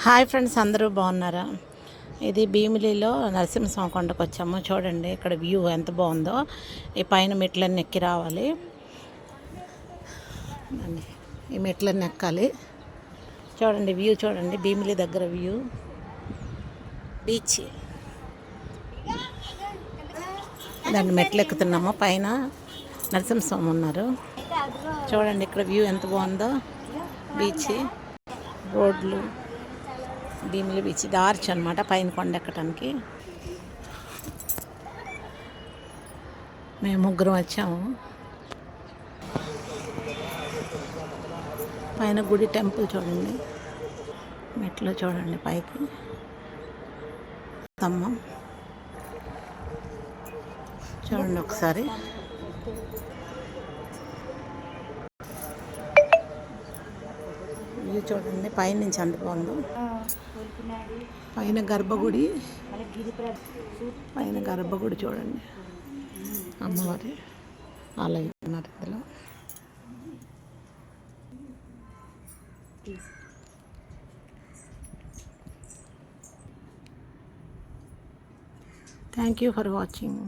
Hi friends, అందరూ బాగున్నారా? ఇది భీమిలిలో నరసింహస్వామి కొండకు వచ్చాము. చూడండి ఇక్కడ వ్యూ ఎంత బాగుందో. ఈ పైన మెట్లన్నీ ఎక్కి రావాలి. ఈ మెట్లన్నీ ఎక్కాలి. చూడండి వ్యూ, చూడండి భీమిలి దగ్గర వ్యూ, బీచ్. దాన్ని మెట్లు ఎక్కుతున్నాము. పైన నరసింహస్వామి ఉన్నారు. చూడండి ఇక్కడ వ్యూ ఎంత బాగుందో. బీచ్, రోడ్లు, భీమిలి బీచ్. ఇది ఆర్చ్ అనమాట పైన కొండ ఎక్కడానికి. మేము ముగ్గురం వచ్చాము. పైన గుడి, టెంపుల్ చూడండి. మెట్లు చూడండి పైకి, స్తంభం చూడండి ఒకసారి. వ్యూ చూడండి పైనుంచి ఎంత బాగుందో. పైన గర్భగుడి, పైన గర్భగుడి చూడండి. అమ్మవారి ఆలయం ఉన్నారు ఇందులో. Thank you for watching.